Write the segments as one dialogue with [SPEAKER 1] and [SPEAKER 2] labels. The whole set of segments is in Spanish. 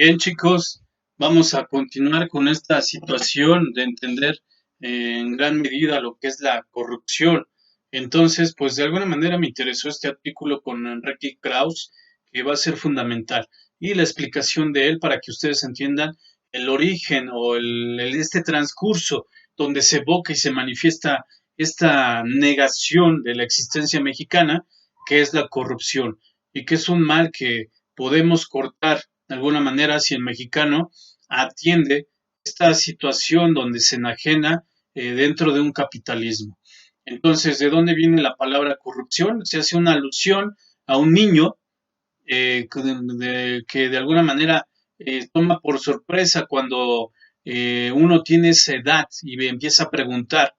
[SPEAKER 1] Bien, chicos, vamos a continuar con esta situación de entender en gran medida lo que es la corrupción. Entonces, pues de alguna manera me interesó este artículo con Enrique Krauss, que va a ser fundamental, y la explicación de él para que ustedes entiendan el origen o este transcurso donde se evoca y se manifiesta esta negación de la existencia mexicana, que es la corrupción, y que es un mal que podemos cortar de alguna manera si el mexicano atiende esta situación donde se enajena dentro de un capitalismo. Entonces, ¿de dónde viene la palabra corrupción? Se hace una alusión a un niño que de alguna manera toma por sorpresa cuando uno tiene esa edad y empieza a preguntar.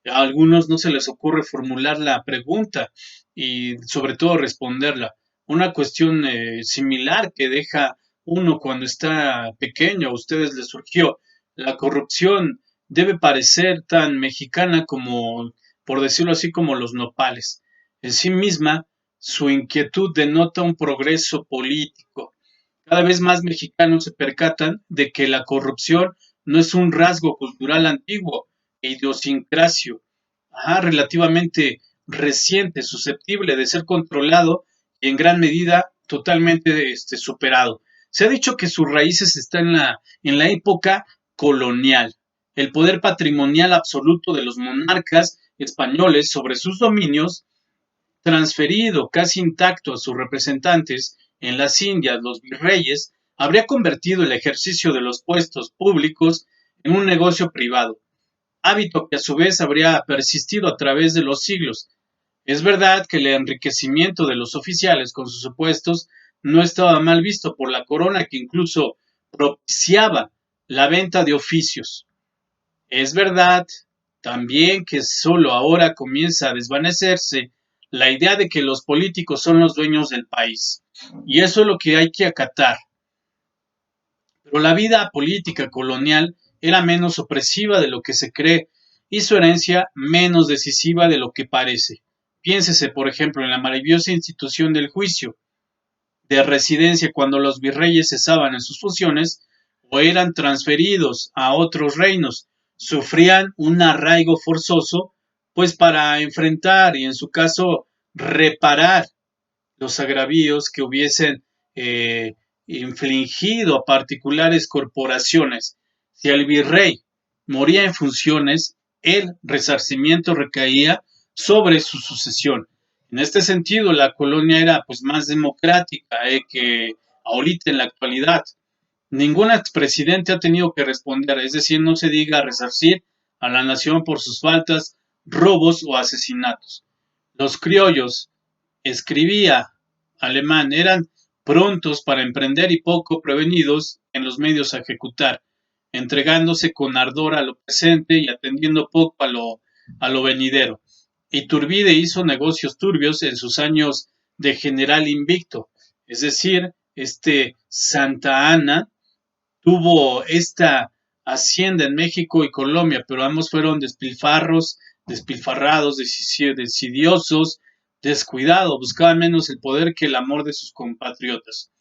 [SPEAKER 1] A algunos no se les ocurre formular la pregunta y sobre todo responderla. Una cuestión similar que deja uno cuando está pequeño, a ustedes les surgió. La corrupción debe parecer tan mexicana como, por decirlo así, como los nopales. En sí misma, su inquietud denota un progreso político. Cada vez más mexicanos se percatan de que la corrupción no es un rasgo cultural antiguo e idiosincrasio, relativamente reciente, susceptible de ser controlado y en gran medida totalmente superado. Se ha dicho que sus raíces están en la época colonial. El poder patrimonial absoluto de los monarcas españoles sobre sus dominios transferido casi intacto a sus representantes en las Indias, los virreyes, habría convertido el ejercicio de los puestos públicos en un negocio privado, hábito que a su vez habría persistido a través de los siglos. Es verdad que el enriquecimiento de los oficiales con sus puestos no estaba mal visto por la corona, que incluso propiciaba la venta de oficios. Es verdad también que solo ahora comienza a desvanecerse la idea de que los políticos son los dueños del país. Y eso es lo que hay que acatar. Pero la vida política colonial era menos opresiva de lo que se cree y su herencia menos decisiva de lo que parece. Piénsese, por ejemplo, en la maravillosa institución del juicio de residencia cuando los virreyes cesaban en sus funciones o eran transferidos a otros reinos, sufrían un arraigo forzoso, pues para enfrentar y en su caso reparar los agravios que hubiesen infligido a particulares corporaciones. Si el virrey moría en funciones, el resarcimiento recaía sobre su sucesión. En este sentido, la colonia era pues más democrática que ahorita en la actualidad. Ningún expresidente ha tenido que responder, es decir, no se diga resarcir a la nación por sus faltas, robos o asesinatos. Los criollos, escribía alemán, eran prontos para emprender y poco prevenidos en los medios a ejecutar, entregándose con ardor a lo presente y atendiendo poco a lo venidero. Iturbide hizo negocios turbios en sus años de general invicto, es decir, Santa Ana tuvo esta hacienda en México y Colombia, pero ambos fueron despilfarrados, decidiosos, descuidados, buscaban menos el poder que el amor de sus compatriotas.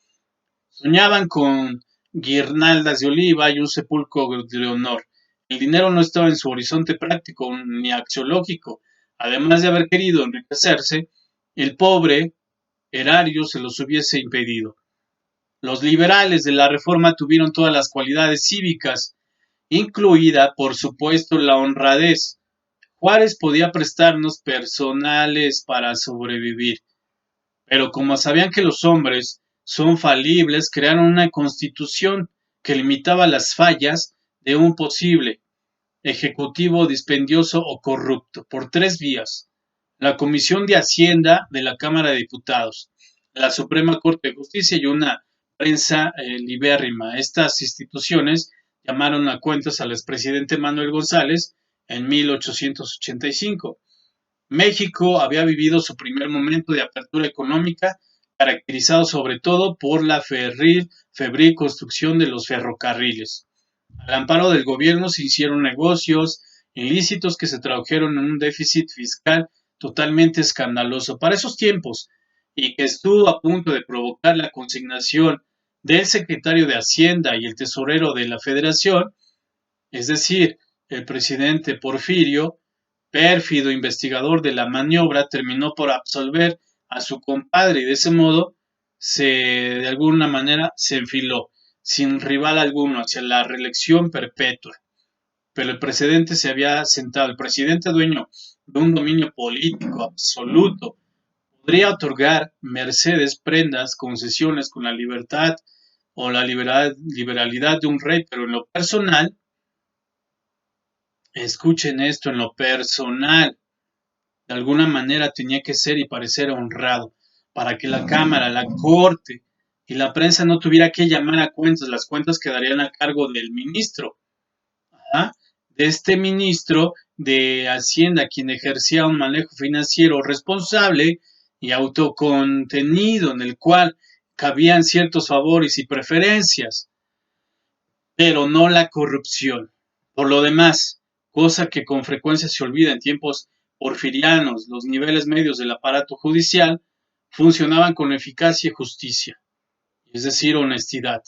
[SPEAKER 1] Soñaban con guirnaldas de oliva y un sepulcro de honor. El dinero no estaba en su horizonte práctico ni axiológico. Además de haber querido enriquecerse, el pobre erario se los hubiese impedido. Los liberales de la Reforma tuvieron todas las cualidades cívicas, incluida, por supuesto, la honradez. Juárez podía prestarnos personales para sobrevivir, pero como sabían que los hombres son falibles, crearon una constitución que limitaba las fallas de un posible ejecutivo dispendioso o corrupto por tres vías: la Comisión de Hacienda de la Cámara de Diputados, la Suprema Corte de Justicia y una prensa libérrima. Estas instituciones llamaron a cuentas al expresidente Manuel González en 1885. México había vivido su primer momento de apertura económica, caracterizado sobre todo por la febril construcción de los ferrocarriles. Al amparo del gobierno se hicieron negocios ilícitos que se tradujeron en un déficit fiscal totalmente escandaloso para esos tiempos y que estuvo a punto de provocar la consignación del secretario de Hacienda y el tesorero de la Federación, es decir, el presidente Porfirio, pérfido investigador de la maniobra, terminó por absolver a su compadre y de ese modo de alguna manera se enfiló sin rival alguno hacia la reelección perpetua. Pero el presidente se había sentado, el presidente dueño de un dominio político absoluto, podría otorgar mercedes, prendas, concesiones con la libertad o la liberalidad de un rey, pero en lo personal, escuchen esto, en lo personal, de alguna manera tenía que ser y parecer honrado, para que la Cámara, la Corte y la prensa no tuviera que llamar a cuentas, las cuentas quedarían a cargo del ministro, ¿ah? De este ministro de Hacienda, quien ejercía un manejo financiero responsable y autocontenido, en el cual cabían ciertos favores y preferencias, pero no la corrupción. Por lo demás, cosa que con frecuencia se olvida en tiempos porfirianos, los niveles medios del aparato judicial funcionaban con eficacia y justicia, es decir, honestidad.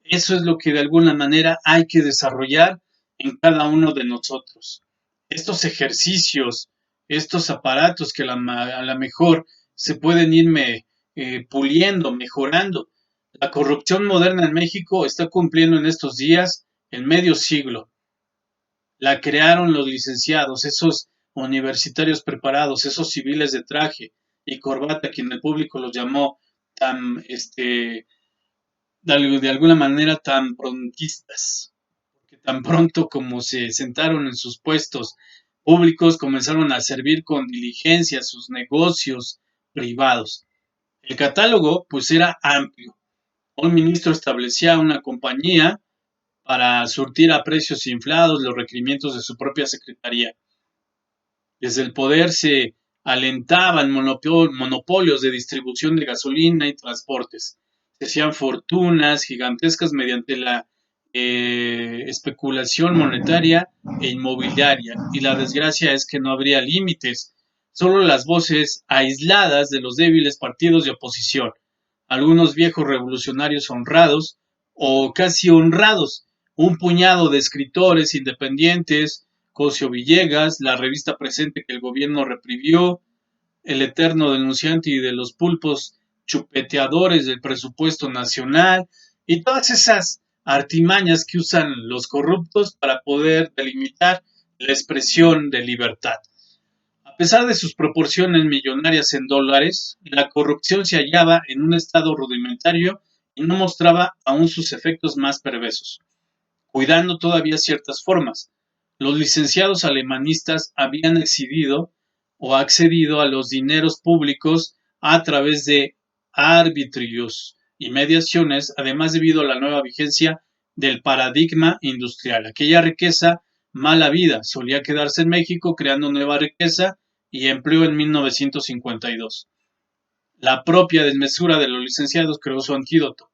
[SPEAKER 1] Eso es lo que de alguna manera hay que desarrollar en cada uno de nosotros. Estos ejercicios, estos aparatos que a la mejor se pueden irme puliendo, mejorando. La corrupción moderna en México está cumpliendo en estos días el medio siglo. La crearon los licenciados, esos universitarios preparados, esos civiles de traje y corbata, quien el público los llamó tan de alguna manera tan prontistas, porque tan pronto como se sentaron en sus puestos públicos comenzaron a servir con diligencia sus negocios privados. El catálogo pues era amplio. Un ministro establecía una compañía para surtir a precios inflados los requerimientos de su propia secretaría. Desde el poder se alentaban monopolios de distribución de gasolina y transportes. Se hacían fortunas gigantescas mediante la especulación monetaria e inmobiliaria. Y la desgracia es que no habría límites. Solo las voces aisladas de los débiles partidos de oposición, algunos viejos revolucionarios honrados o casi honrados, un puñado de escritores independientes, Cosio Villegas, la revista Presente que el gobierno reprimió, el eterno denunciante y de los pulpos chupeteadores del presupuesto nacional y todas esas artimañas que usan los corruptos para poder delimitar la expresión de libertad. A pesar de sus proporciones millonarias en dólares, la corrupción se hallaba en un estado rudimentario y no mostraba aún sus efectos más perversos, cuidando todavía ciertas formas. Los licenciados alemanistas habían accedido a los dineros públicos a través de arbitrios y mediaciones, además debido a la nueva vigencia del paradigma industrial. Aquella riqueza mala vida solía quedarse en México creando nueva riqueza y empleo en 1952. La propia desmesura de los licenciados creó su antídoto.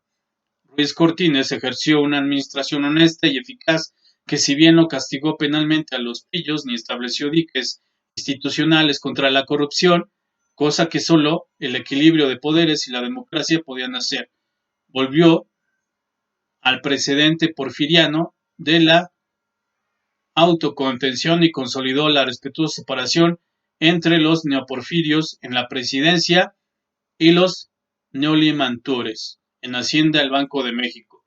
[SPEAKER 1] Ruiz Cortines ejerció una administración honesta y eficaz que si bien no castigó penalmente a los pillos ni estableció diques institucionales contra la corrupción, cosa que solo el equilibrio de poderes y la democracia podían hacer, volvió al precedente porfiriano de la autocontención y consolidó la respetuosa separación entre los neoporfirios en la presidencia y los neolimantures en Hacienda el Banco de México.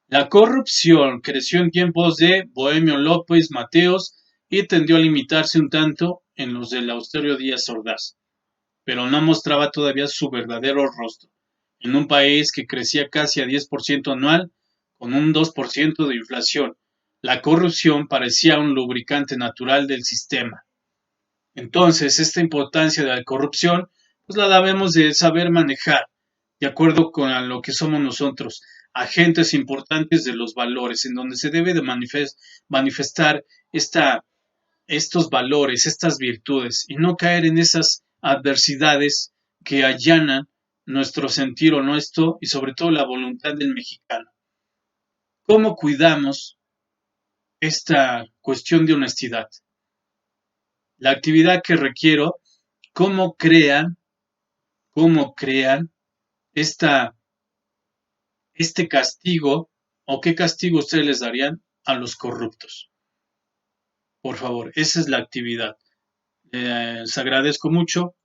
[SPEAKER 1] La corrupción creció en tiempos de Bohemio López Mateos y tendió a limitarse un tanto en los del austero Díaz Ordaz, pero no mostraba todavía su verdadero rostro, en un país que crecía casi a 10% anual, con un 2% de inflación. La corrupción parecía un lubricante natural del sistema. Entonces, esta importancia de la corrupción, pues la debemos de saber manejar, de acuerdo con lo que somos nosotros, agentes importantes de los valores, en donde se debe de manifestar estos valores, estas virtudes, y no caer en esas adversidades que allanan nuestro sentir honesto y sobre todo la voluntad del mexicano. ¿Cómo cuidamos esta cuestión de honestidad? La actividad que requiero, cómo crean esta este castigo o qué castigo ustedes les darían a los corruptos. Por favor, esa es la actividad. Les agradezco mucho